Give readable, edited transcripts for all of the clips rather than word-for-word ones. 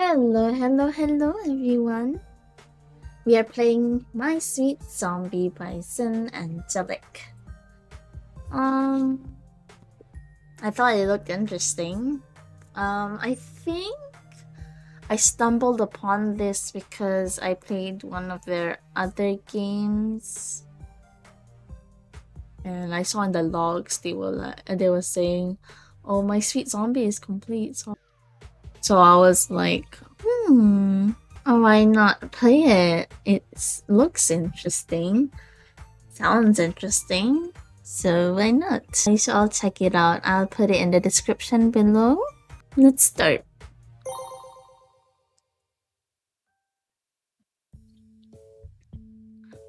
Hello, everyone. We are playing My Sweet Zombie by Sin Angelic. Um, I thought it looked interesting. I think I stumbled upon this because I played one of their other games, and I saw in the logs they were saying, "Oh, My Sweet Zombie is complete." So I was like, why not play it? It looks interesting, sounds interesting, so why not? So I'll check it out. I'll put it in the description below. Let's start.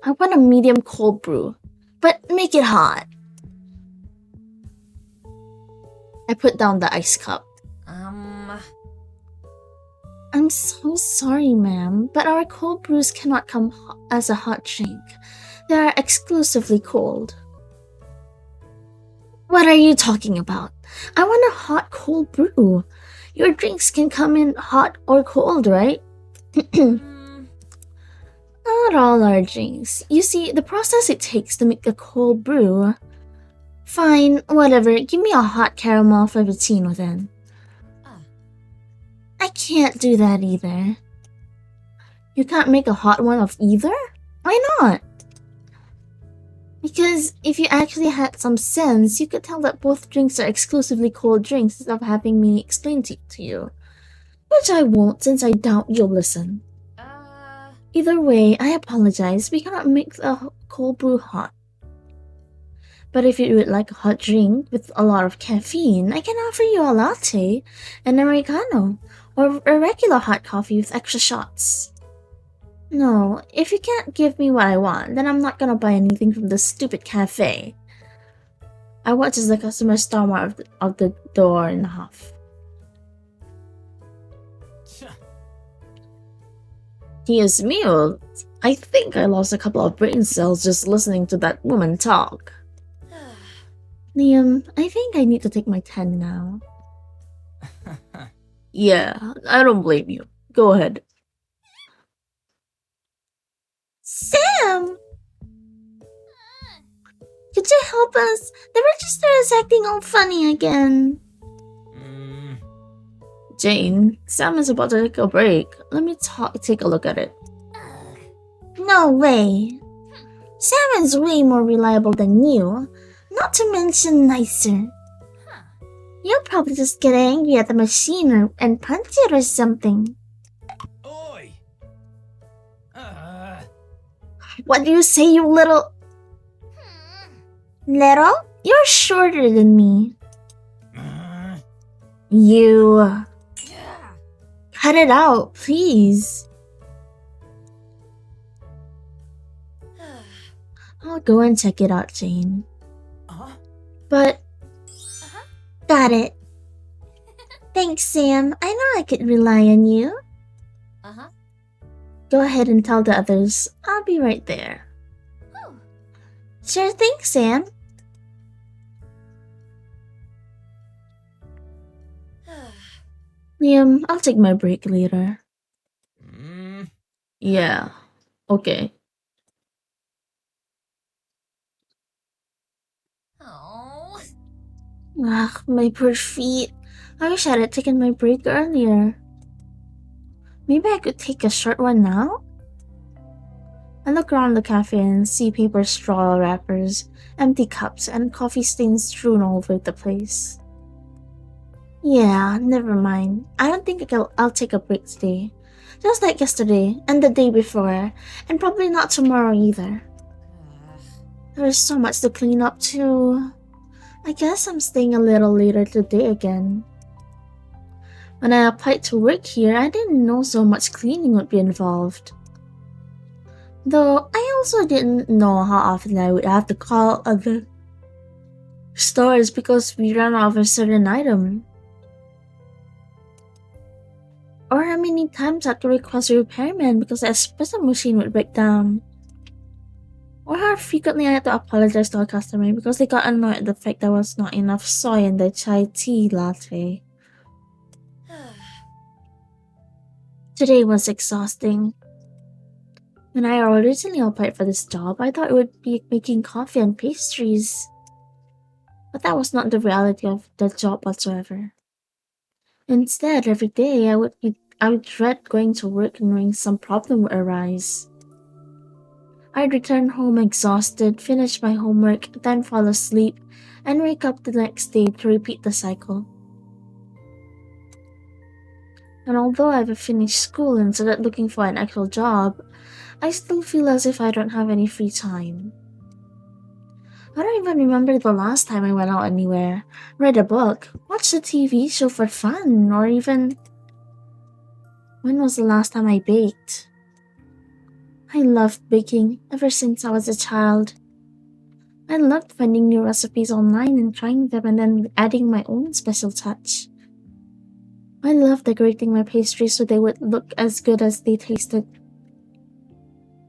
I want a medium cold brew, but make it hot. I put down the ice cup. I'm so sorry, ma'am, but our cold brews cannot come as a hot drink. They are exclusively cold. What are you talking about? I want a hot cold brew. Your drinks can come in hot or cold, right? Not all our drinks. You see, the process it takes to make a cold brew. Fine, whatever. Give me a hot caramel frappuccino then. I can't do that either. You can't make a hot one of either? Why not? Because if you actually had some sense, you could tell that both drinks are exclusively cold drinks instead of having me explain to you. Which I won't, since I doubt you'll listen. Either way, I apologize. We cannot make a cold brew hot. But if you would like a hot drink with a lot of caffeine, I can offer you a latte, an americano, or a regular hot coffee with extra shots. No, if you can't give me what I want, then I'm not gonna buy anything from this stupid cafe. I watch as the customer storm out of the door in a huff. Dios mío, I think I lost a couple of brain cells just listening to that woman talk. Liam, I think I need to take my 10 now. Yeah, I don't blame you. Go ahead. Sam! Could you help us? The register is acting all funny again. Jane, Sam is about to take a break. Let me take a look at it. No way. Sam is way more reliable than you, not to mention nicer. You'll probably just get angry at the machine and punch it or something. Oi! What do you say, you little... Little? You're shorter than me. You... Cut it out, please. I'll go and check it out, Jane. But... Got it. Thanks, Sam. I know I could rely on you. Go ahead and tell the others. I'll be right there. Sure thing, Sam. Liam, I'll take my break later. Yeah, okay. Ugh, my poor feet. I wish I had taken my break earlier. Maybe I could take a short one now? I look around the cafe and see paper straw wrappers, empty cups, and coffee stains strewn all over the place. Yeah, never mind. I don't think I'll take a break today. Just like yesterday, and the day before, and probably not tomorrow either. There is so much to clean up too. I guess I'm staying a little later today again. When I applied to work here, I didn't know so much cleaning would be involved. Though, I also didn't know how often I would have to call other stores because we ran out of a certain item. Or how many times I had to request a repairman because the espresso machine would break down. Or how frequently I had to apologize to a customer because they got annoyed at the fact there was not enough soy in the chai tea latte. Today was exhausting. When I originally applied for this job, I thought it would be making coffee and pastries. But that was not the reality of the job whatsoever. Instead, every day I would dread going to work and knowing some problem would arise. I'd return home exhausted, finish my homework, then fall asleep, and wake up the next day to repeat the cycle. And although I've finished school and started looking for an actual job, I still feel as if I don't have any free time. I don't even remember the last time I went out anywhere, read a book, watched a TV show for fun, or even when was the last time I baked. I loved baking ever since I was a child. I loved finding new recipes online and trying them and then adding my own special touch. I loved decorating my pastries so they would look as good as they tasted.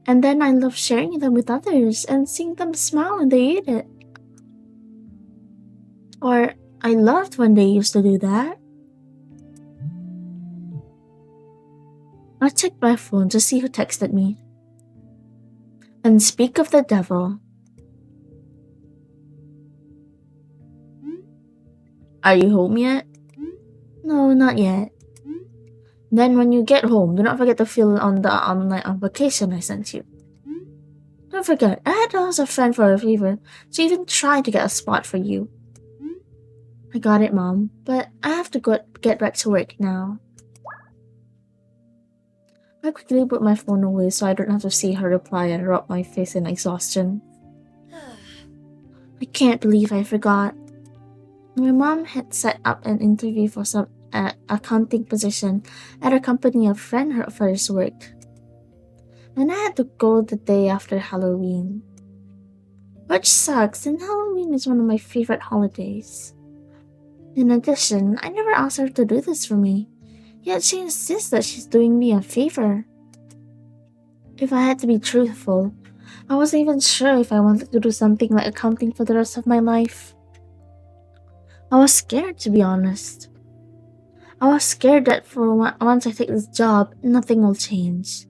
And then I loved sharing them with others and seeing them smile when they ate it. Or I loved when they used to do that. I checked my phone to see who texted me. And speak of the devil. Are you home yet? No, not yet. Then when you get home, do not forget to fill on the online application I sent you. Don't forget, I had to ask a friend for a favor, to even try to get a spot for you. I got it, Mom, but I have to get back to work now. I quickly put my phone away so I don't have to see her reply and rub my face in exhaustion. I can't believe I forgot. My mom had set up an interview for some accounting position at a company a friend of hers worked. And I had to go the day after Halloween. Which sucks, and Halloween is one of my favorite holidays. In addition, I never asked her to do this for me, yet she insists that she's doing me a favor. If I had to be truthful, I wasn't even sure if I wanted to do something like accounting for the rest of my life. I was scared, to be honest. I was scared that once I take this job, nothing will change.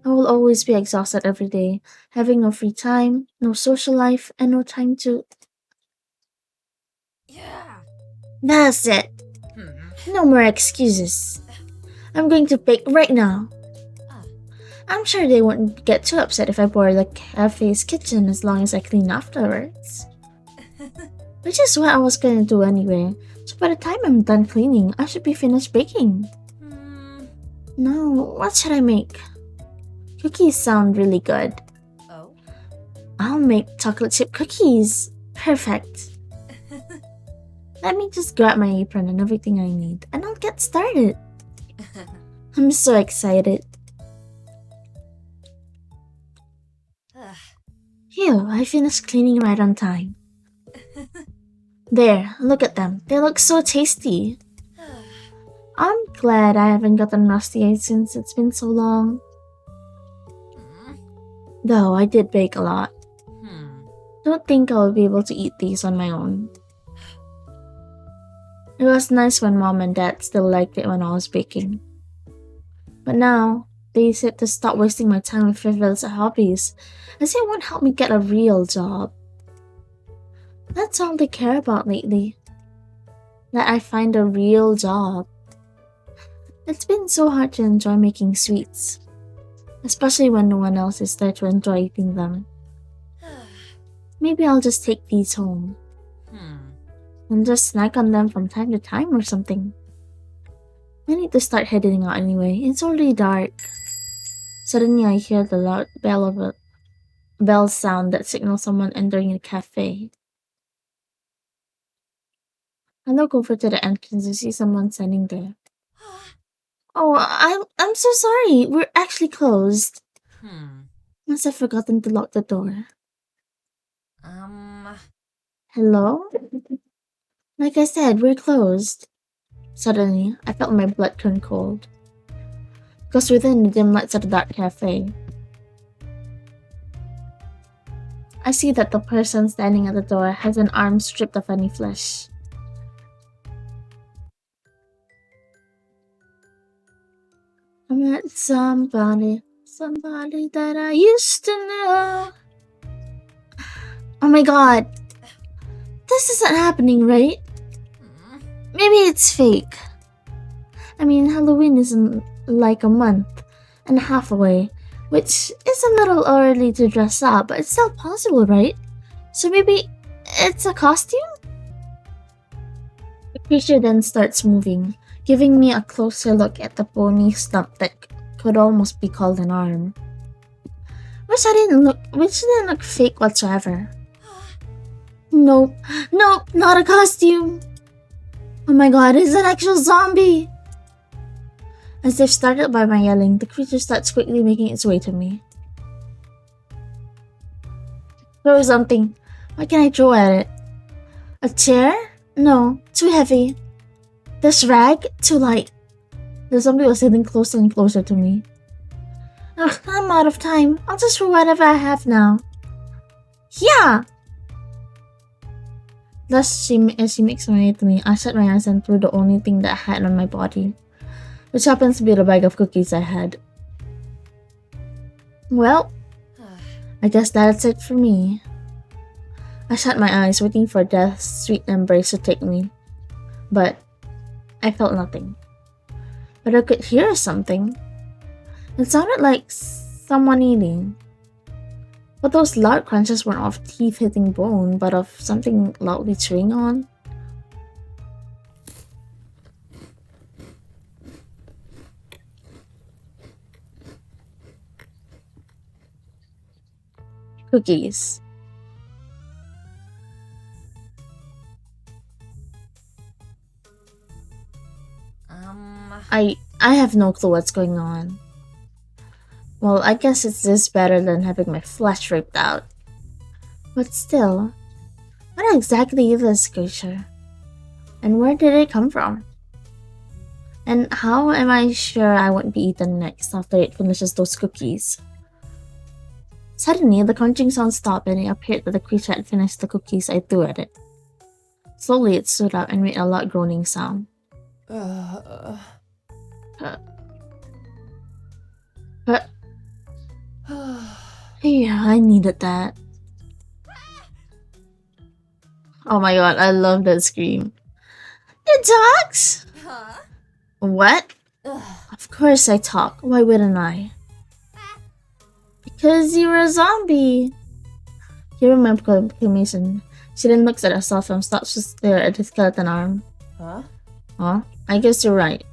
I will always be exhausted every day, having no free time, no social life, and no time to. Yeah. That's it. No more excuses. I'm going to bake right now. I'm sure they won't get too upset if I borrow the cafe's kitchen as long as I clean afterwards. Which is what I was gonna do anyway, so by the time I'm done cleaning, I should be finished baking. Now, what should I make? Cookies sound really good. Oh. I'll make chocolate chip cookies. Perfect. Let me just grab my apron and everything I need, and I'll get started. I'm so excited. Phew, I finished cleaning right on time. There, look at them. They look so tasty. I'm glad I haven't gotten rusty-eyed since it's been so long. Though I did bake a lot. Don't think I'll be able to eat these on my own. It was nice when Mom and Dad still liked it when I was baking. But now, they said to stop wasting my time with frivolous hobbies, as it won't help me get a real job. That's all they care about lately. That I find a real job. It's been so hard to enjoy making sweets, especially when no one else is there to enjoy eating them. Maybe I'll just take these home and just snack on them from time to time or something. I need to start heading out anyway. It's already dark. Suddenly I hear the loud bell sound that signals someone entering the cafe. I look over to the entrance to see someone standing there. Oh, I'm so sorry. We're actually closed. Must have forgotten to lock the door. Hello? Like I said, we're closed. Suddenly, I felt my blood turn cold. Because within the dim lights of the dark cafe, I see that the person standing at the door has an arm stripped of any flesh. I met somebody that I used to know. Oh my god, this isn't happening, right? Maybe it's fake. I mean, Halloween is in like a month and a half away, which is a little early to dress up, but it's still possible, right? So maybe it's a costume? The creature then starts moving, giving me a closer look at the bony stump that could almost be called an arm. Which didn't look fake whatsoever. Nope, nope, not a costume. Oh my god, it's an actual zombie! As if startled by my yelling, the creature starts quickly making its way to me. Throw something. What can I throw at it? A chair? No, too heavy. This rag? Too light. The zombie was getting closer and closer to me. Ugh, I'm out of time. I'll just throw whatever I have now. Yeah! Thus, as she makes her way to me, I shut my eyes and threw the only thing that I had on my body, which happens to be the bag of cookies I had. Well, I guess that's it for me. I shut my eyes, waiting for death's sweet embrace to take me. But I felt nothing. But I could hear something. It sounded like someone eating. But those loud crunches weren't of teeth hitting bone, but of something loudly chewing on. Cookies. I have no clue what's going on. Well, I guess it's this better than having my flesh ripped out. But still, what exactly is this creature? And where did it come from? And how am I sure I won't be eaten next after it finishes those cookies? Suddenly, the crunching sound stopped and it appeared that the creature had finished the cookies I threw at it. Slowly, it stood up and made a loud groaning sound. Yeah, I needed that. Oh my god, I love that scream. It talks? What? Of course I talk. Why wouldn't I? Because you're a zombie. Hearing my proclamation, she then looks at herself and stops to stare at the skeleton arm. Huh? I guess you're right.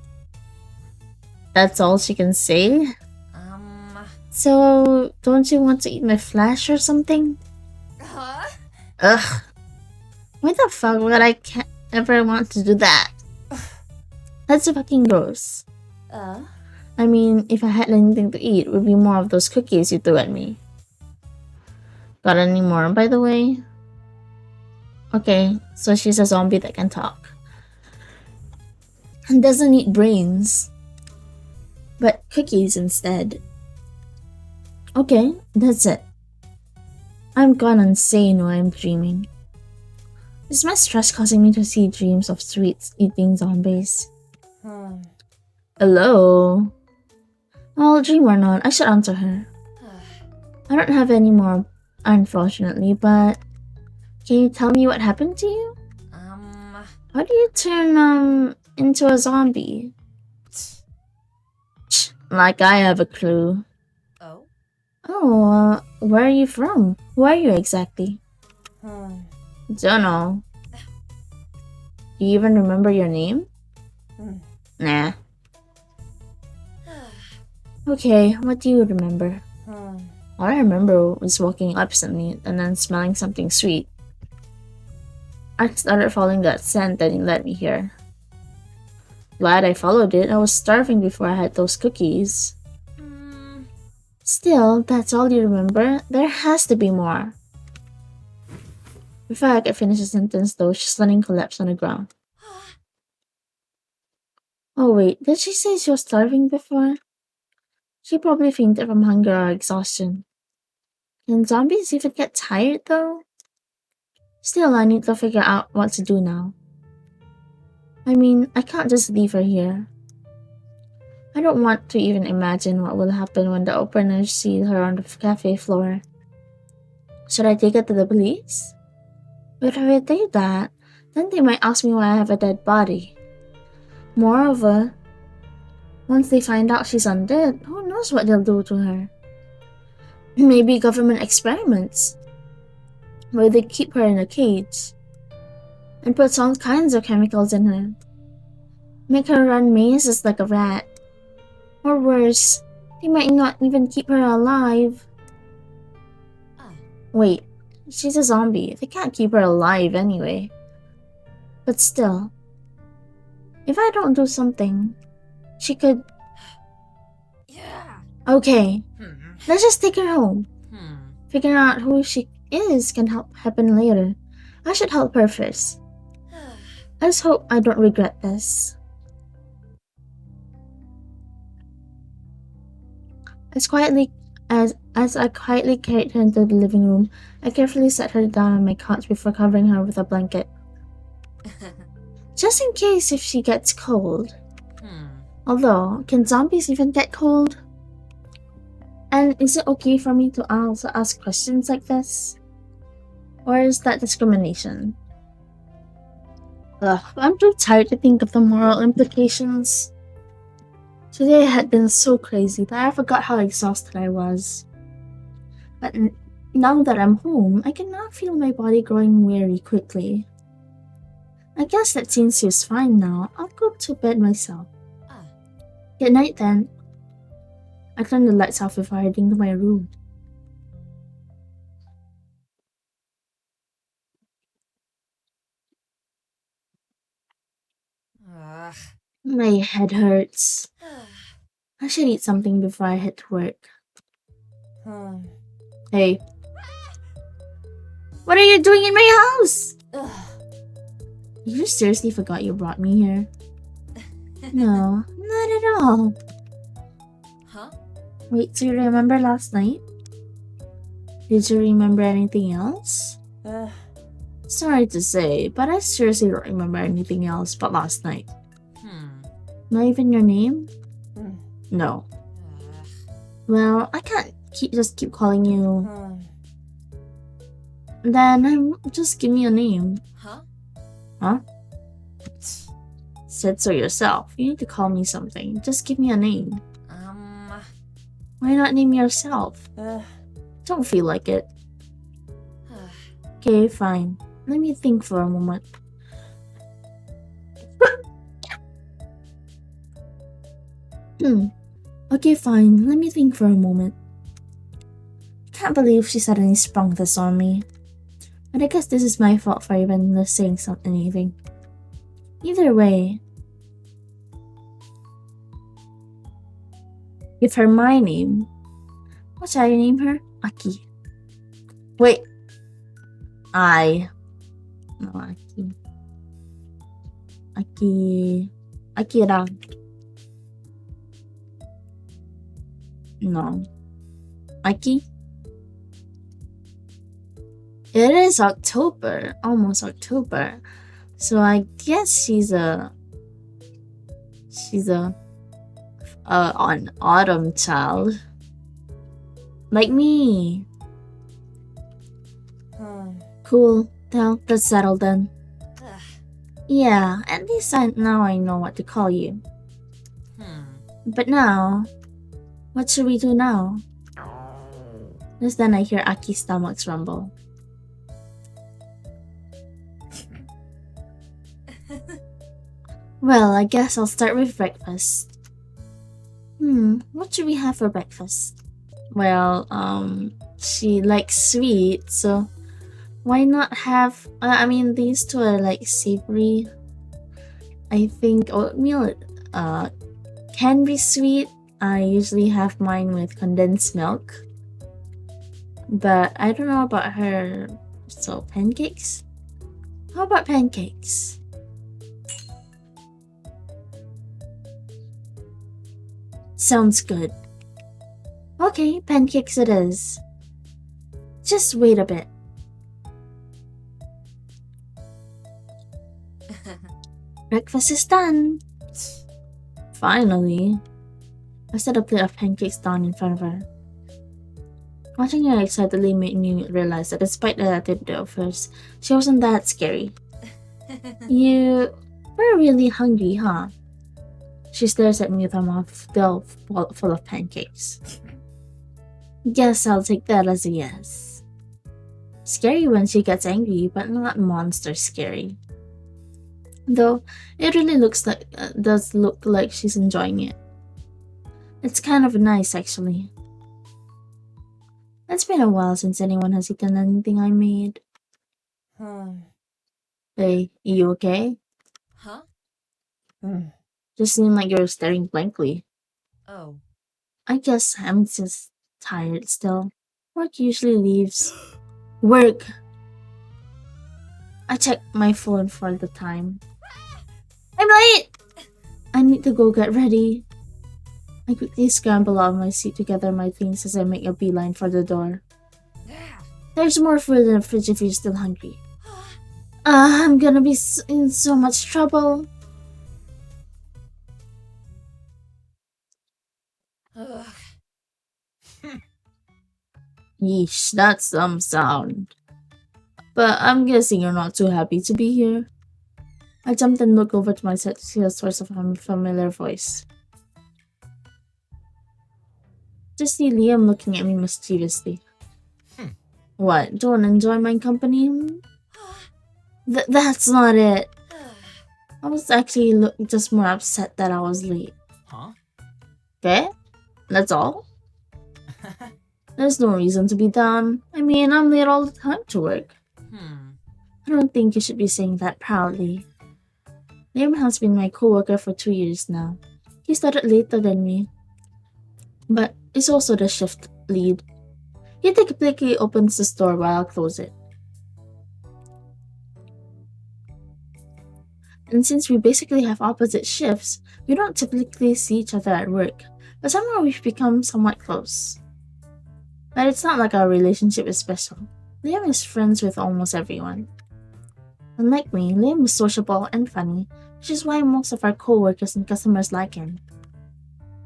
That's all she can say? So, don't you want to eat my flesh or something? Ugh. Why the fuck would I ever want to do that? That's fucking gross. I mean, if I had anything to eat, it would be more of those cookies you threw at me. Got any more, by the way? Okay, so she's a zombie that can talk. And doesn't eat brains. But cookies instead. Okay, that's it. I'm gone insane while I'm dreaming. Is my stress causing me to see dreams of sweets eating zombies? Hello? Well, dream or not, I should answer her. I don't have any more, unfortunately, but can you tell me what happened to you? How do you turn, into a zombie? Like I have a clue. Oh, where are you from? Who are you exactly? Don't know. Do you even remember your name? Nah. Okay, what do you remember? All I remember was walking absently and then smelling something sweet. I started following that scent and it led me here. Glad I followed it. I was starving before I had those cookies. Still, that's all you remember? There has to be more. Before I could finish the sentence though, she suddenly collapsed on the ground. Oh wait, did she say she was starving before? She probably fainted from hunger or exhaustion. Can zombies even get tired though? Still, I need to figure out what to do now. I mean, I can't just leave her here. I don't want to even imagine what will happen when the openers see her on the cafe floor. Should I take it to the police? But if I do that, then they might ask me why I have a dead body. Moreover, once they find out she's undead, who knows what they'll do to her? Maybe government experiments, where they keep her in a cage and put all kinds of chemicals in her. Make her run mazes like a rat. Or worse, they might not even keep her alive. Wait, she's a zombie. They can't keep her alive anyway. But still, if I don't do something, she could... Okay, let's just take her home. Figuring out who she is can happen later. I should help her first. I just hope I don't regret this. As I quietly carried her into the living room, I carefully set her down on my couch before covering her with a blanket. Just in case if she gets cold. Although, can zombies even get cold? And is it okay for me to also ask questions like this? Or is that discrimination? Ugh, I'm too tired to think of the moral implications. Today had been so crazy that I forgot how exhausted I was. But now that I'm home, I can now feel my body growing weary quickly. I guess that since she's fine now, I'll go to bed myself. Good night then. I turned the lights off before heading to my room. My head hurts. I should eat something before I head to work. Hey. What are you doing in my house? You seriously forgot you brought me here? No, not at all. Wait, so you remember last night? Did you remember anything else? Sorry to say, but I seriously don't remember anything else but last night. Not even your name? No. Well, I can't just keep calling you. Then just give me a name. Huh? Said so yourself. You need to call me something. Just give me a name. Why not name yourself? Don't feel like it. Okay, fine. Let me think for a moment. Okay, fine. Let me think for a moment. Can't believe she suddenly sprung this on me. But I guess this is my fault for even saying anything. Either way, give her my name. What shall I name her? Aki. Wait. No, Aki. Akira. No. Aki? It is October. Almost October. So I guess she's an autumn child. Like me. Cool. Well, that's settled then. Yeah, at least now I know what to call you. But now, what should we do now? Just then I hear Aki's stomachs rumble. Well, I guess I'll start with breakfast. What should we have for breakfast? Well, she likes sweet, so why not have, these two are like savory. I think oatmeal, can be sweet. I usually have mine with condensed milk. But I don't know about her. So, pancakes? How about pancakes? Sounds good. Okay, pancakes it is. Just wait a bit. Breakfast is done. Finally. I set a plate of pancakes down in front of her. Watching her excitedly made me realize that despite the attitude of hers, she wasn't that scary. You were really hungry, huh? She stares at me with her mouth still full of pancakes. Guess I'll take that as a yes. Scary when she gets angry, but not monster scary. Though it really does look like she's enjoying it. It's kind of nice, actually. It's been a while since anyone has eaten anything I made. Hey, you okay? Huh? Just seem like you're staring blankly. Oh. I guess I'm just tired still. Work usually leaves. Work! I check my phone for the time. I'm late! I need to go get ready. I quickly scramble out of my seat to gather my things as I make a beeline for the door. There's more food in the fridge if you're still hungry. I'm gonna be in so much trouble. Ugh. Yeesh, that's some sound. But I'm guessing you're not too happy to be here. I jumped and looked over to my side to see a source of a familiar voice. Just see Liam looking at me mischievously. What, don't enjoy my company? That's not it. I was actually just more upset that I was late. Huh? Okay? That's all? There's no reason to be down. I mean, I'm late all the time to work. I don't think you should be saying that proudly. Liam has been my coworker for 2 years now. He started later than me, but is also the shift lead. He typically opens the store while I close it. And since we basically have opposite shifts, we don't typically see each other at work, but somehow we've become somewhat close. But it's not like our relationship is special. Liam is friends with almost everyone. Unlike me, Liam is sociable and funny, which is why most of our co-workers and customers like him.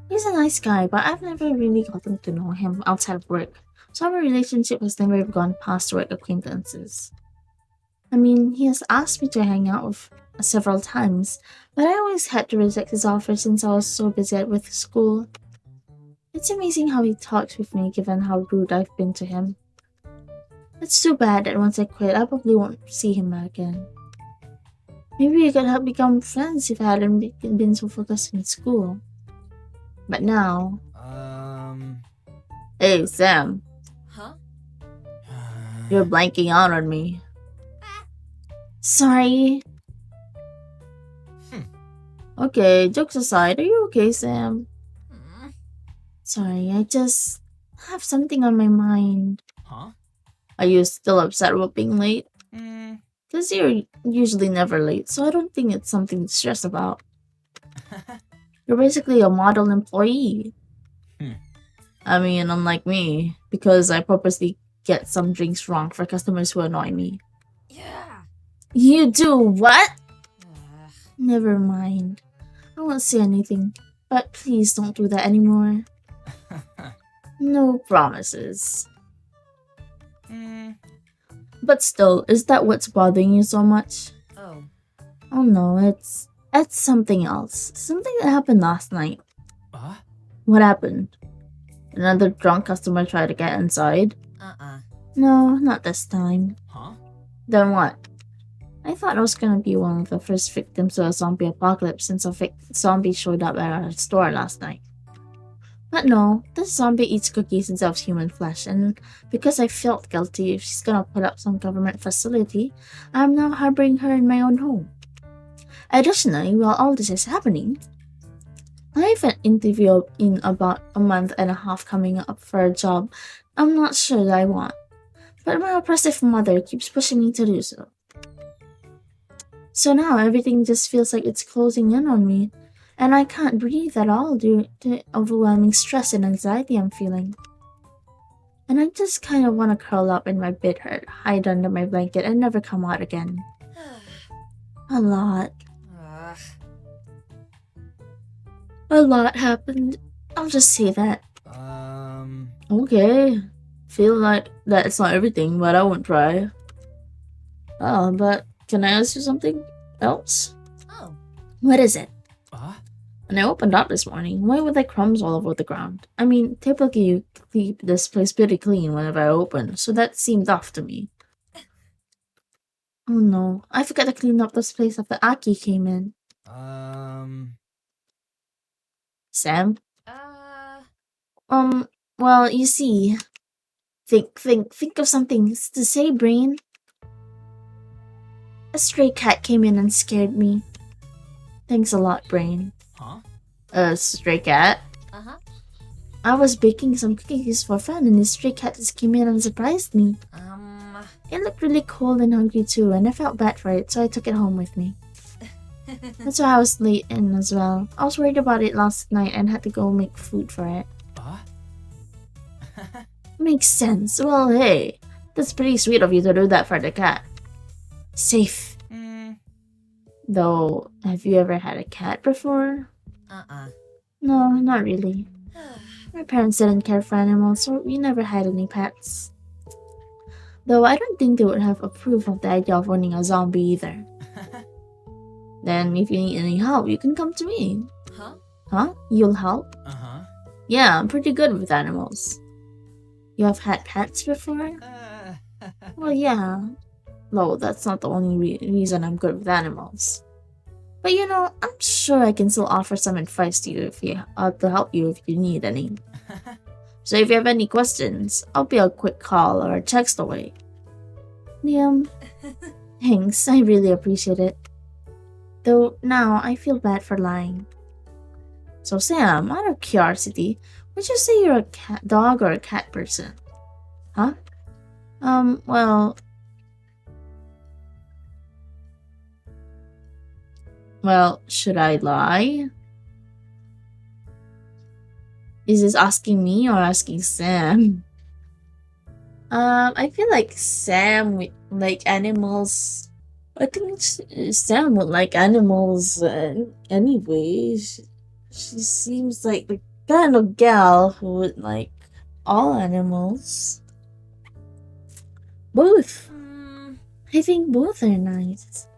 He's a nice guy, but I've never really gotten to know him outside of work, so our relationship has never gone past work acquaintances. I mean, he has asked me to hang out with several times, but I always had to reject his offer since I was so busy with school. It's amazing how he talks with me given how rude I've been to him. It's too bad that once I quit, I probably won't see him again. Maybe we could have become friends if I hadn't been so focused in school. But now... Hey, Sam. Huh? You're blanking out on me. Sorry. Okay, jokes aside, are you okay, Sam? Sorry, I just have something on my mind. Huh? Are you still upset about being late? Because you're usually never late, so I don't think it's something to stress about. You're basically a model employee. I mean, unlike me, because I purposely get some drinks wrong for customers who annoy me. Yeah. You do what? Never mind. I won't say anything, but please don't do that anymore. No promises. But still, is that what's bothering you so much? Oh. Oh no, it's something else. Something that happened last night. What happened? Another drunk customer tried to get inside? No, not this time. Huh? Then what? I thought I was gonna be one of the first victims to a zombie apocalypse since a zombie showed up at our store last night. But no, this zombie eats cookies instead of human flesh, and because I felt guilty if she's gonna put up some government facility, I'm now harboring her in my own home. Additionally, while all this is happening, I have an interview in about a month and a half coming up for a job I'm not sure that I want, but my oppressive mother keeps pushing me to do so. So now everything just feels like it's closing in on me, and I can't breathe at all due to the overwhelming stress and anxiety I'm feeling. And I just kind of want to curl up in my bed, hide under my blanket, and never come out again. A lot. A lot happened. I'll just say that. Um. Okay. Feel like that's not everything, but I won't try. Oh, but can I ask you something else? Oh. What is it? Uh, When I opened up this morning, why were there crumbs all over the ground? I mean, typically you keep this place pretty clean whenever I open, so that seemed off to me. Oh no, I forgot to clean up this place after Aki came in. Sam? Uh. Well, you see, think of something to say, Brain. A stray cat came in and scared me. Thanks a lot, Brain. Huh? A stray cat? Uh-huh. I was baking some cookies for fun and this stray cat just came in and surprised me. It looked really cold and hungry too, and I felt bad for it, so I took it home with me. That's why I was late in as well. I was worried about it last night and had to go make food for it. Makes sense. Well, hey, that's pretty sweet of you to do that for the cat. Safe. Though, have you ever had a cat before? No, not really. My parents didn't care for animals, so we never had any pets. Though I don't think they would have approved of the idea of owning a zombie either. Then, if you need any help, you can come to me. Huh? Huh? You'll help? Uh-huh. Yeah, I'm pretty good with animals. You have had pets before? Well, yeah. No, that's not the only reason I'm good with animals. But you know, I'm sure I can still offer some advice to you to help you if you need any. So if you have any questions, I'll be a quick call or a text away. Liam, thanks, I really appreciate it. Though now I feel bad for lying. So Sam, out of curiosity, would you say you're a dog or a cat person? Huh? Well, should I lie? Is this asking me or asking Sam? I feel like Sam would like animals. I think Sam would like animals anyway. She seems like the kind of gal who would like all animals. Both. I think both are nice.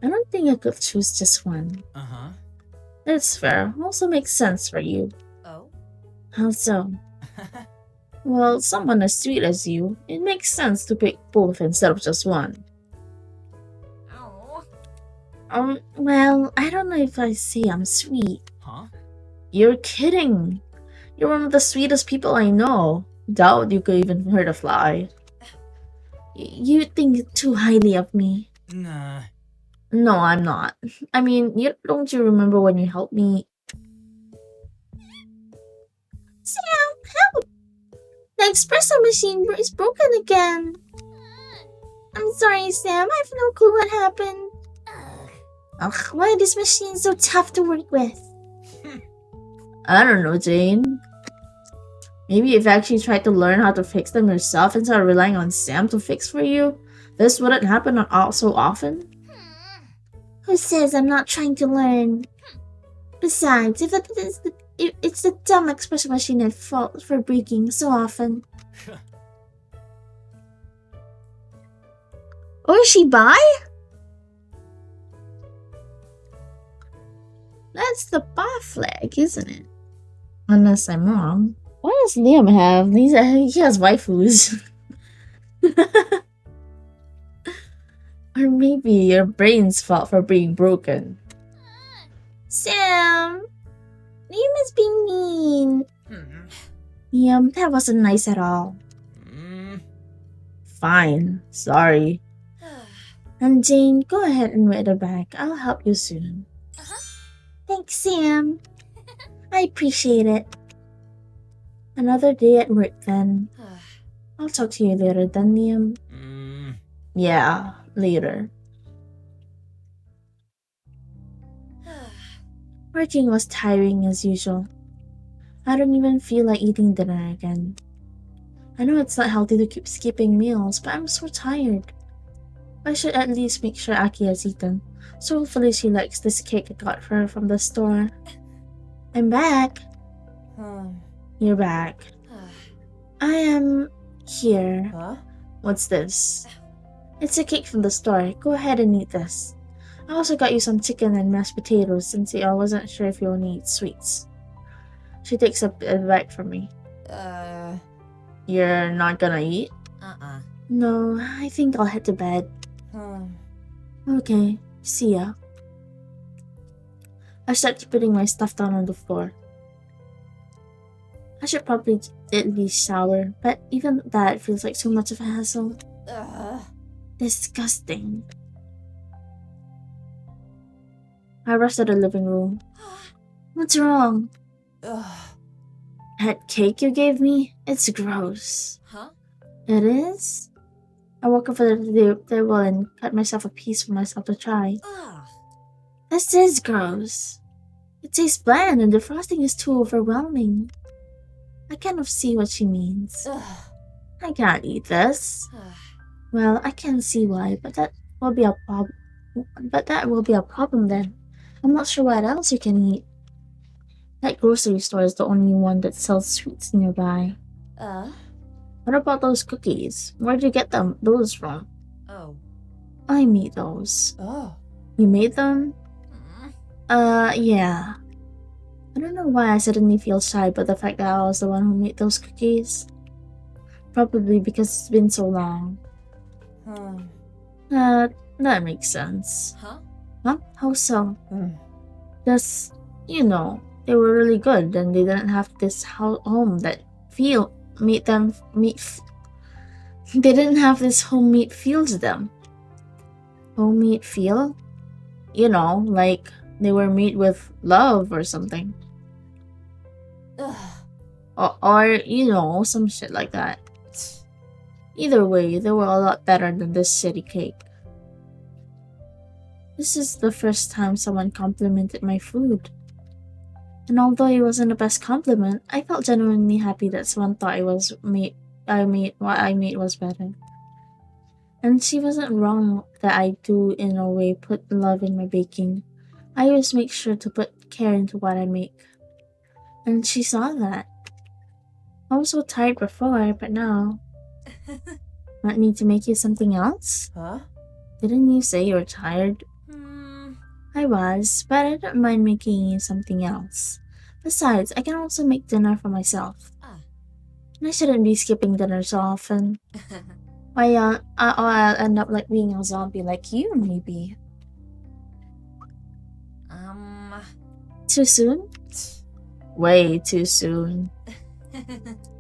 I don't think I could choose just one. Uh-huh. That's fair. Also makes sense for you. Oh. How so? Well, someone as sweet as you, it makes sense to pick both instead of just one. Oh. Well, I don't know if I say I'm sweet. Huh? You're kidding. You're one of the sweetest people I know. Doubt you could even hurt a fly. You think too highly of me. Nah. No, I'm not. I mean, don't you remember when you helped me? Sam, help! The espresso machine is broken again. I'm sorry, Sam. I have no clue what happened. Ugh, why are these machines so tough to work with? I don't know, Jane. Maybe if you actually tried to learn how to fix them yourself instead of relying on Sam to fix for you, this wouldn't happen so often. Who says I'm not trying to learn? Besides, if it's the dumb espresso machine at fault for breaking so often. Oh, is she bi? That's the bar flag, isn't it? Unless I'm wrong. What does Liam have? He has waifus. Or maybe your brain's fault for being broken. Sam! Liam is being mean. Liam, that wasn't nice at all. Fine, sorry. And Jane, go ahead and wear the bag. I'll help you soon. Thanks, Sam. I appreciate it. Another day at work then. I'll talk to you later then, Liam. Yeah, later. Working was tiring as usual. I don't even feel like eating dinner again. I know it's not healthy to keep skipping meals, but I'm so tired. I should at least make sure Aki has eaten, so hopefully she likes this cake I got for her from the store. I'm back. You're back. I am here. Huh? What's this? It's a cake from the store. Go ahead and eat this. I also got you some chicken and mashed potatoes since I wasn't sure if you only eat sweets. She takes a bite from me. You're not gonna eat? No, I think I'll head to bed. Okay, see ya. I start putting my stuff down on the floor. I should probably at least shower, but even that feels like too much of a hassle. Disgusting. I rush to the living room. What's wrong? That cake you gave me? It's gross. Huh? It is? I walk over to the table and cut myself a piece for myself to try. Ugh. This is gross. It tastes bland and the frosting is too overwhelming. I kind of see what she means. I can't eat this. Well, I can see why, but that will be a problem. But that will be a problem then. I'm not sure what else you can eat. That grocery store is the only one that sells sweets nearby. What about those cookies? Where'd you get those from? Oh. I made those. Oh. You made them? Mm. Yeah. I don't know why I suddenly feel shy about the fact that I was the one who made those cookies. Probably because it's been so long. That makes sense. Huh? Huh? How so? Just, they were really good and they didn't have this home that they didn't have this homemade feel to them. Homemade feel? Like they were made with love or something. Or some shit like that. Either way, they were a lot better than this shitty cake. This is the first time someone complimented my food. And although it wasn't the best compliment, I felt genuinely happy that someone thought what I made was better. And she wasn't wrong that I do, in a way, put love in my baking. I always make sure to put care into what I make. And she saw that. I was so tired before, but now... Want me to make you something else? Huh? Didn't you say you were tired? I was, but I don't mind making you something else. Besides, I can also make dinner for myself. And I shouldn't be skipping dinner so often. I'll end up like being a zombie like you, maybe. Too soon? Way too soon.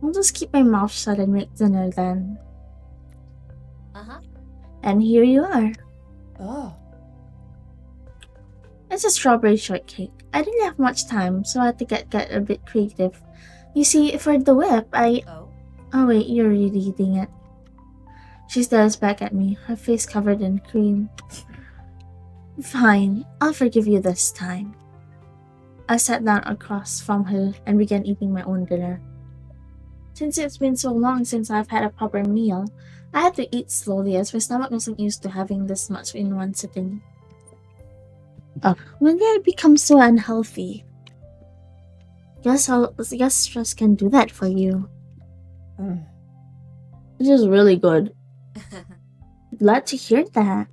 I'll just keep my mouth shut and make dinner then. And here you are. Oh. It's a strawberry shortcake. I didn't have much time, so I had to get a bit creative. You see, for the whip, Oh wait, you're really eating it. She stares back at me, her face covered in cream. Fine, I'll forgive you this time. I sat down across from her and began eating my own dinner. Since it's been so long since I've had a proper meal, I had to eat slowly as my stomach wasn't used to having this much in one sitting. When did I become so unhealthy? Guess stress can do that for you. This is really good. Glad to hear that.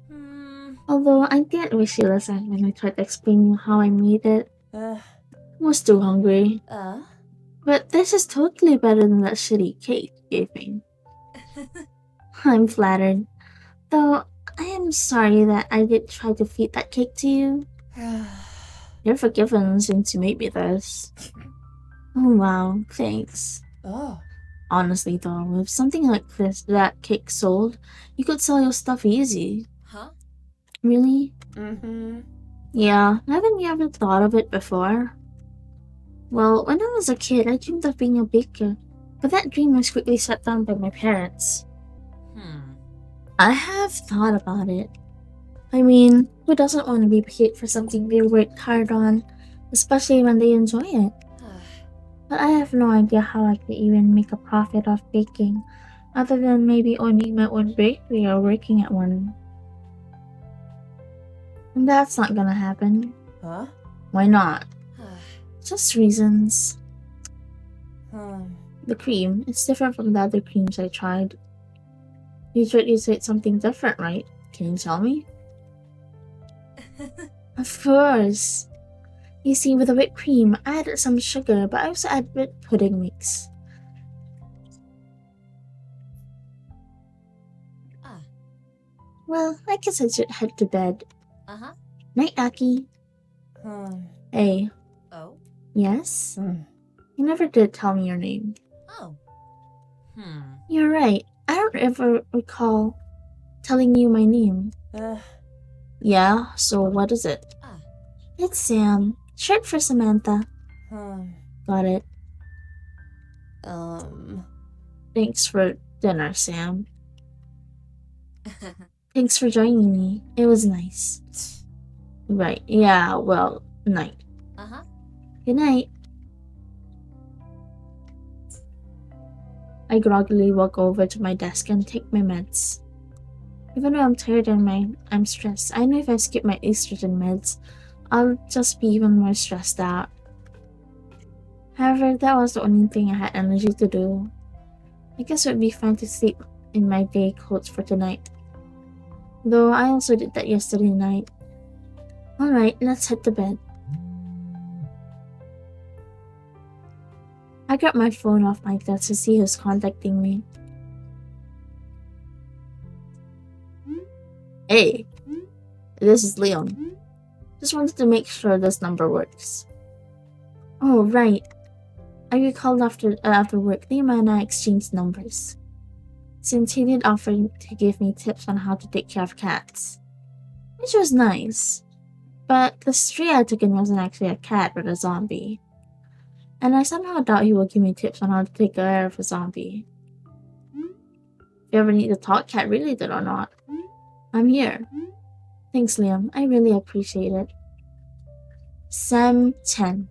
Although I didn't wish you listened when I tried to explain you how I made it. I was too hungry. But this is totally better than that shitty cake you gave me. I'm flattered. Though I am sorry that I did try to feed that cake to you. You're forgiven since you made me this. Oh wow, thanks. Honestly though, if something like that cake sold, you could sell your stuff easy. Huh? Really? Mm-hmm. Yeah, haven't you ever thought of it before? Well, when I was a kid, I dreamed of being a baker, but that dream was quickly shut down by my parents. I have thought about it. I mean, who doesn't want to be paid for something they worked hard on, especially when they enjoy it? But I have no idea how I could even make a profit off baking, other than maybe owning my own bakery or working at one. And that's not gonna happen. Huh? Why not? Just reasons. The cream, it's different from the other creams I tried. You tried to say something different, right? Can you tell me? Of course. You see, with the whipped cream, I added some sugar, but I also added whipped pudding mix. Well, I guess I should head to bed. Night, Aki. Hey. Oh? Yes? You never did tell me your name. Oh. You're right. I don't ever recall telling you my name. Yeah, so what is it? It's Sam. Short for Samantha. Got it. Thanks for dinner, Sam. Thanks for joining me. It was nice. Right, yeah, well, night. Good night. I groggily walk over to my desk and take my meds. Even though I'm tired and I'm stressed, I know if I skip my estrogen meds, I'll just be even more stressed out. However, that was the only thing I had energy to do. I guess it would be fine to sleep in my day clothes for tonight. Though I also did that yesterday night. Alright, let's head to bed. I grab my phone off my desk to see who's contacting me. Hey, this is Leon. Just wanted to make sure this number works. Oh, right. I recalled after work, Liam and I exchanged numbers. Since he did offer to give me tips on how to take care of cats. Which was nice. But the stray I took in wasn't actually a cat but a zombie. And I somehow doubt he will give me tips on how to take care of a zombie. If you ever need to talk cat related or not, I'm here. Thanks, Liam. I really appreciate it. Sam Chen.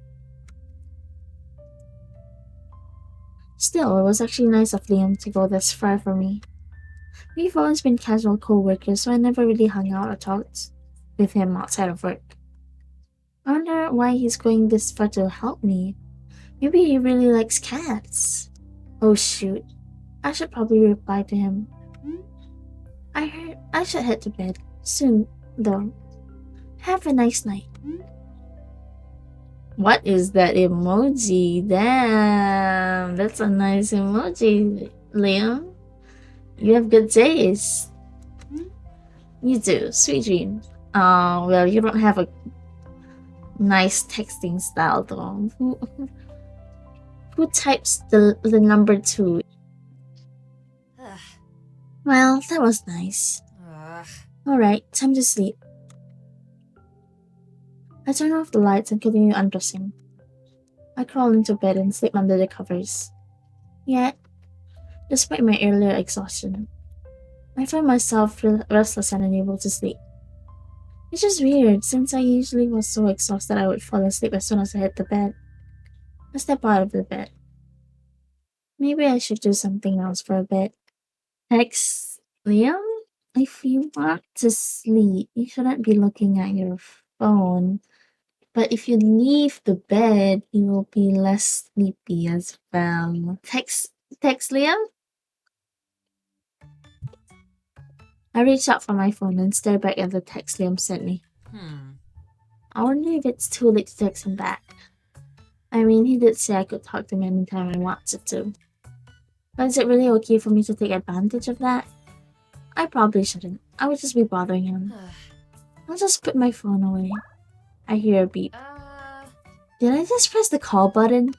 Still, it was actually nice of Liam to go this far for me. We've always been casual co-workers, so I never really hung out or talked with him outside of work. I wonder why he's going this far to help me. Maybe he really likes cats. Oh shoot. I should probably reply to him. I should head to bed soon, though. Have a nice night. What is that emoji? Damn, that's a nice emoji, Liam. You have good taste. You do. Sweet dreams. Oh, well, you don't have a nice texting style, though. Who types the number 2? Well, that was nice. Alright, time to sleep. I turn off the lights and continue undressing. I crawl into bed and sleep under the covers. Yet, despite my earlier exhaustion, I find myself restless and unable to sleep. It's just weird, since I usually was so exhausted I would fall asleep as soon as I hit the bed. I step out of the bed. Maybe I should do something else for a bit. Text Liam? If you want to sleep, you shouldn't be looking at your phone. But if you leave the bed, you will be less sleepy as well. Text Liam? I reach out for my phone and stare back at the text Liam sent me. I wonder if it's too late to text him back. I mean, he did say I could talk to him anytime I wanted to. But is it really okay for me to take advantage of that? I probably shouldn't. I would just be bothering him. I'll just put my phone away. I hear a beep. Did I just press the call button?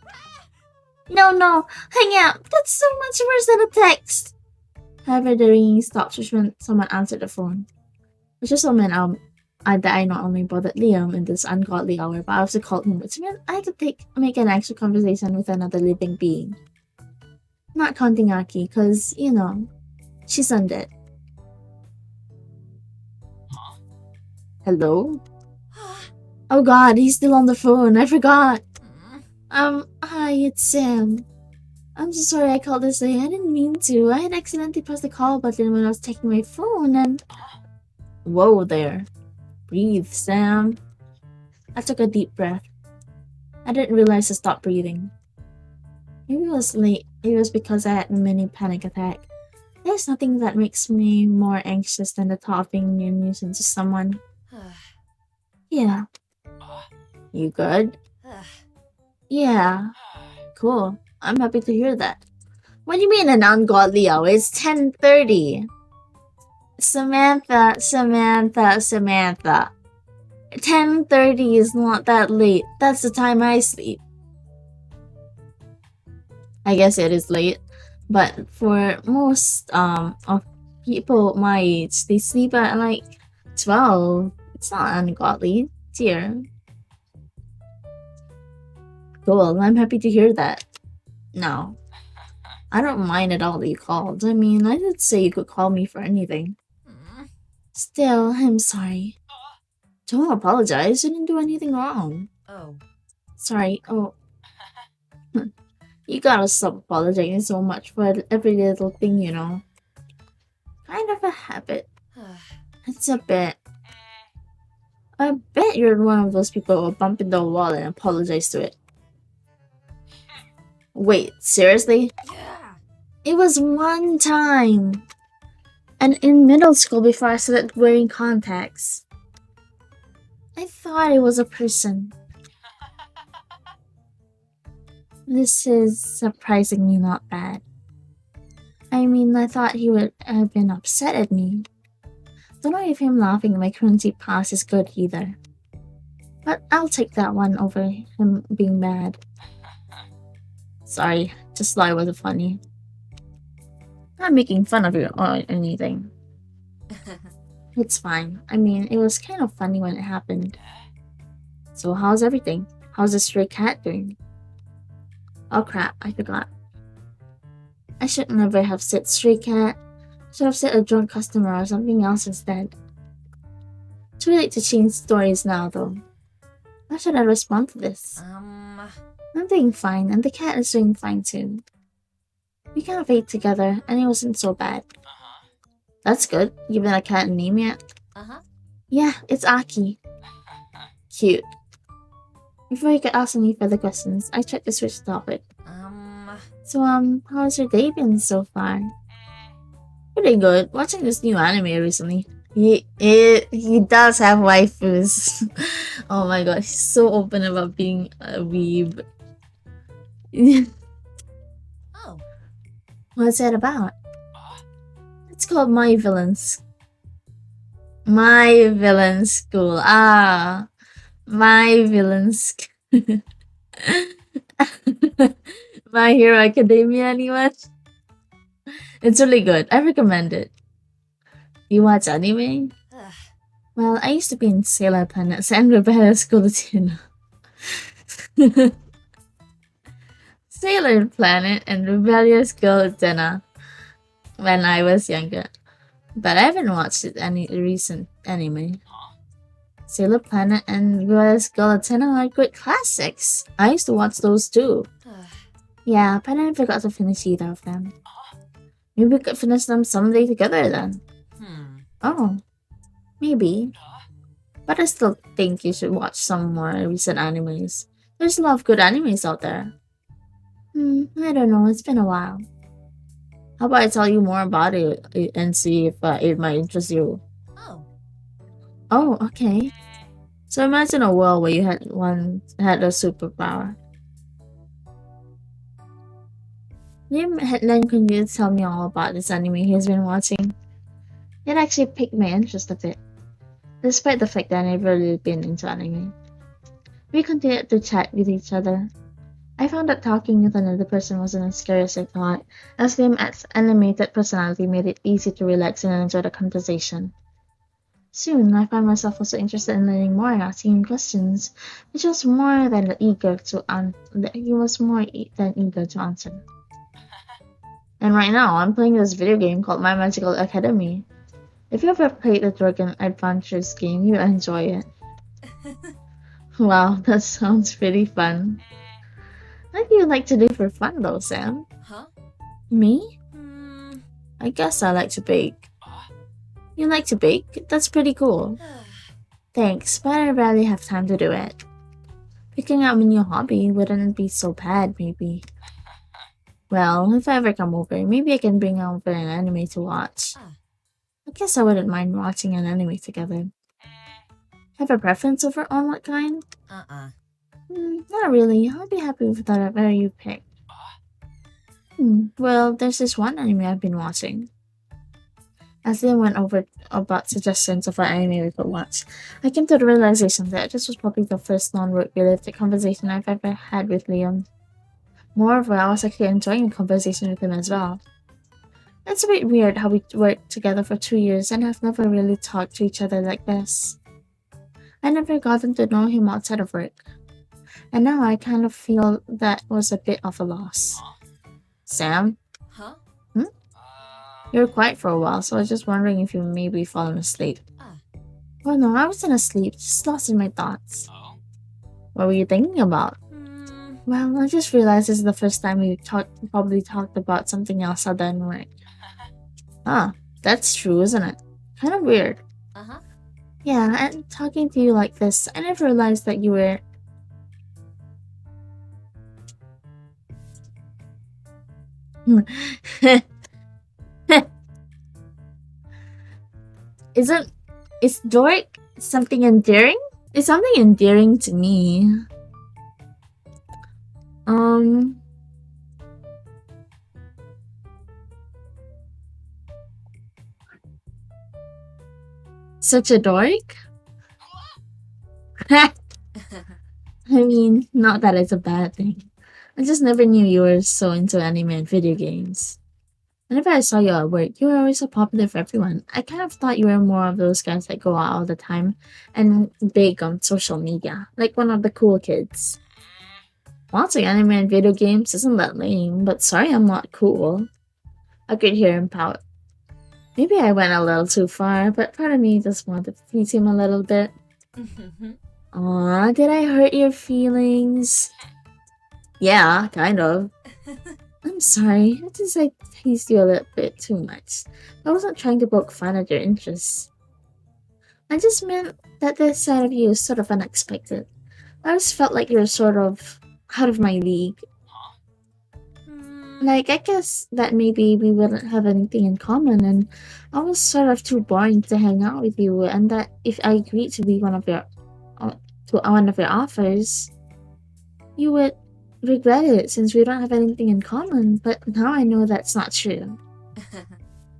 No, hang up! That's so much worse than a text! However, the ringing stops when someone answered the phone. Which just meant that I not only bothered Liam in this ungodly hour, but I also called him, which meant I could make an actual conversation with another living being. Not counting Aki, cause, you know, she's undead. Hello? Oh god, he's still on the phone. I forgot. Hi, it's Sam. I'm so sorry I called this late. I didn't mean to. I had accidentally pressed the call button when I was checking my phone and... Whoa there. Breathe, Sam. I took a deep breath. I didn't realize to stop breathing. Maybe it was late. It was because I had a mini panic attack. There's nothing that makes me more anxious than the thought of being near nuisance to someone. Yeah. You good? Yeah. Cool. I'm happy to hear that. What do you mean an ungodly hour? It's 10:30. Samantha. 10:30 is not that late. That's the time I sleep. I guess it is late, but for most of people my age, they sleep at like 12. It's not ungodly, dear. Cool. I'm happy to hear that. No, I don't mind at all that you called. I mean, I did say you could call me for anything. Still, I'm sorry. Don't apologize. I didn't do anything wrong. Oh. Sorry. Oh. You gotta stop apologizing so much for every little thing, you know. Kind of a habit. It's a bit. I bet you're one of those people who will bump into a wall and apologize to it. Wait, seriously? Yeah. It was one time. And in middle school before I started wearing contacts. I thought it was a person. This is surprisingly not bad. I mean, I thought he would have been upset at me. Don't know if him laughing at my currency pass is good either. But I'll take that one over him being mad. Sorry, just thought it was funny. Not making fun of you or anything. It's fine. I mean, it was kind of funny when it happened. So how's everything? How's the stray cat doing? Oh crap, I forgot. I should never have said stray cat. Should have said a drunk customer or something else instead. Too late to change stories now though. How should I respond to this? I'm doing fine, and the cat is doing fine too. We kind of ate together, and it wasn't so bad. That's good. Given a cat a name yet? Yeah, it's Aki. Cute. Before you could ask any further questions, I tried to switch the topic. So, how's your day been so far? Pretty good. Watching this new anime recently. He does have waifus. Oh my god, he's so open about being a weeb. Oh. What's that about? It's called My Villains. My Villain School. Ah, My Villains. My Hero Academia, anyone? It's really good. I recommend it. You watch anime? Well, I used to be in Sailor Planet and Rebecca School Tuna. Sailor Planet and Rebellious Girl Utena when I was younger. But I haven't watched any recent anime. Sailor Planet and Rebellious Girl Utena are great classics. I used to watch those too. Yeah, but I forgot to finish either of them. Maybe we could finish them someday together then. Oh, maybe. But I still think you should watch some more recent animes. There's a lot of good animes out there. I don't know, it's been a while. How about I tell you more about it and see if it might interest you? Oh, okay. So imagine a world where you had a superpower. Then can you tell me all about this anime he's been watching? It actually piqued my interest a bit, despite the fact that I've never really been into anime. We continued to chat with each other. I found that talking with another person wasn't as scary as I thought, as Liam's animated personality made it easy to relax and enjoy the conversation. Soon, I found myself also interested in learning more and asking him questions, which was more than eager to answer. And right now, I'm playing this video game called My Magical Academy. If you ever played the Dragon Adventures game, you'll enjoy it. Wow, that sounds pretty fun. What do you like to do for fun though, Sam? Me? I guess I like to bake. You like to bake? That's pretty cool. Thanks, but I rarely have time to do it. Picking up a new hobby wouldn't be so bad, maybe. Well, if I ever come over, maybe I can bring over an anime to watch. I guess I wouldn't mind watching an anime together. Have a preference over on what kind? Not really. I'll be happy with whatever you pick. Well, there's this one anime I've been watching. As Liam went over about suggestions of what anime we could watch, I came to the realization that this was probably the first non-work related conversation I've ever had with Liam. Moreover, I was actually enjoying the conversation with him as well. It's a bit weird how we worked together for 2 years and have never really talked to each other like this. I never gotten to know him outside of work, and now I kind of feel that was a bit of a loss. Sam? Huh? You were quiet for a while, so I was just wondering if you maybe fallen asleep. Oh no, I wasn't asleep, just lost in my thoughts. What were you thinking about? Well, I just realized this is the first time we probably talked about something else other than work. Ah, that's true, isn't it? Kind of weird. Yeah, and talking to you like this, I never realized that you were. Is dork something endearing? It's something endearing to me. Um. Such a dork? I mean, not that it's a bad thing. I just never knew you were so into anime and video games. Whenever I saw you at work, you were always so popular for everyone. I kind of thought you were more of those guys that go out all the time and big on social media, like one of the cool kids. Watching anime and video games isn't that lame, but sorry I'm not cool. I could hear him pout. Maybe I went a little too far, but part of me just wanted to tease him a little bit. Aw, did I hurt your feelings? Yeah, kind of. I'm sorry. I just teased you a little bit too much. I wasn't trying to poke fun at your interests. I just meant that this side of you is sort of unexpected. I always felt like you were sort of out of my league. Like, I guess that maybe we wouldn't have anything in common, and I was sort of too boring to hang out with you, and that if I agreed to be one of your offers, you would regret it since we don't have anything in common. But now I know that's not true,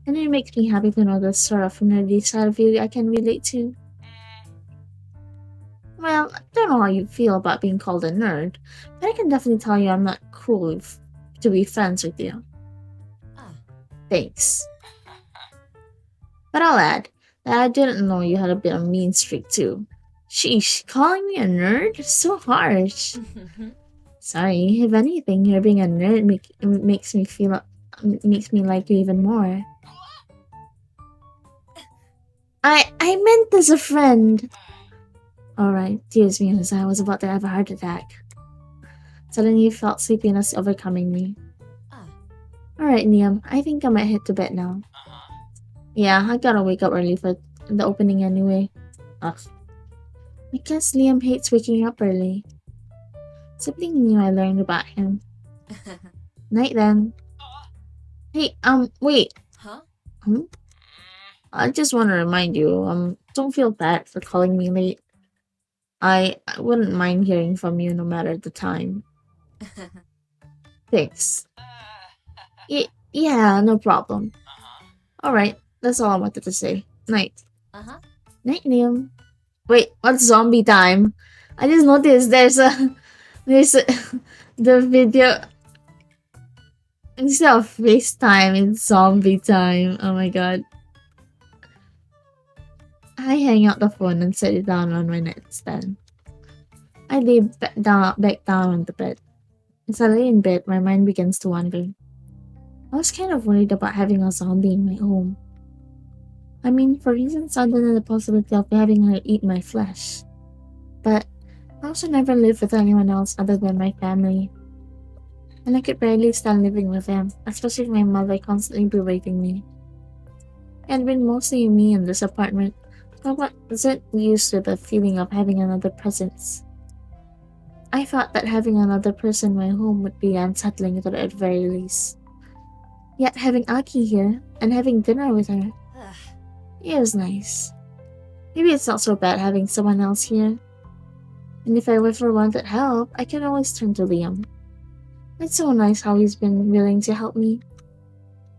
and it makes me happy to know this sort of nerdy side of you I can relate to. Well, I don't know how you feel about being called a nerd, but I can definitely tell you I'm not cool to be friends with you. Thanks. But I'll add that I didn't know you had a bit of mean streak too. Sheesh, calling me a nerd? So harsh. Sorry, if anything, your being a nerd makes me like you even more. I meant as a friend. Alright, tears me as I was about to have a heart attack. Suddenly felt sleepiness overcoming me. Alright, Liam, I think I might head to bed now. Yeah, I gotta wake up early for the opening anyway. Ugh. I guess Liam hates waking up early. Something new I learned about him. Night then. Hey, wait. I just want to remind you, don't feel bad for calling me late. I wouldn't mind hearing from you no matter the time. Thanks. Yeah, no problem. Alright, that's all I wanted to say. Night. Night, Liam. Wait, what's zombie time? I just noticed there's the video instead of FaceTime, it's zombie time. Oh my god. I hang out the phone and set it down on my nightstand. I lay back down on the bed. As I lay in bed, my mind begins to wander. I was kind of worried about having a zombie in my home. I mean, for reasons other than the possibility of having her eat my flesh. But I also never lived with anyone else other than my family. And I could barely stand living with them, especially with my mother constantly berating me. It had been mostly me in this apartment, so I wasn't used to the feeling of having another presence. I thought that having another person in my home would be unsettling at the very least. Yet having Aki here and having dinner with her, it was nice. Maybe it's not so bad having someone else here. And if I ever wanted help, I can always turn to Liam. It's so nice how he's been willing to help me.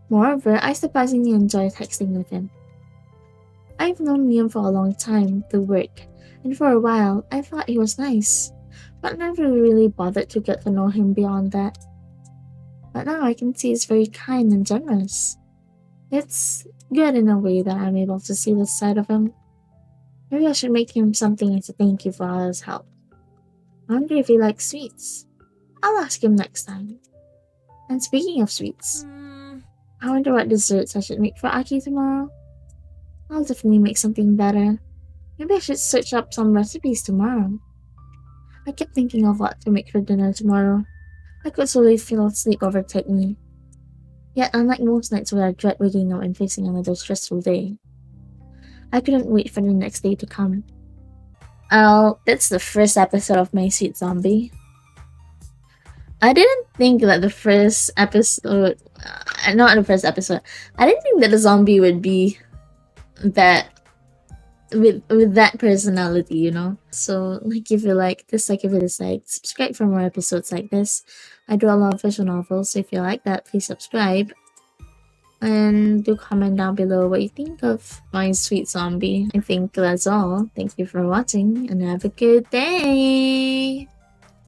Moreover, I surprisingly enjoy texting with him. I've known Liam for a long time through work, and for a while I thought he was nice, but never really bothered to get to know him beyond that. But now I can see he's very kind and generous. It's good in a way that I'm able to see this side of him. Maybe I should make him something as a thank you for all his help. I wonder if he likes sweets. I'll ask him next time. And speaking of sweets, I wonder what desserts I should make for Aki tomorrow. I'll definitely make something better. Maybe I should search up some recipes tomorrow. I kept thinking of what to make for dinner tomorrow. I could slowly feel sleep overtake me. Yet, unlike most nights where I dread waking up and facing another stressful day, I couldn't wait for the next day to come. Oh, that's the first episode of My Sweet Zombie. I didn't think that the first episode, not the first episode, I didn't think that the zombie would be that with that personality, you know. So like if you like this, like if you dislike, subscribe for more episodes like this. I do a lot of visual novels, so if you like that, please subscribe. And do comment down below what you think of My Sweet Zombie. I think that's all. Thank you for watching and have a good day.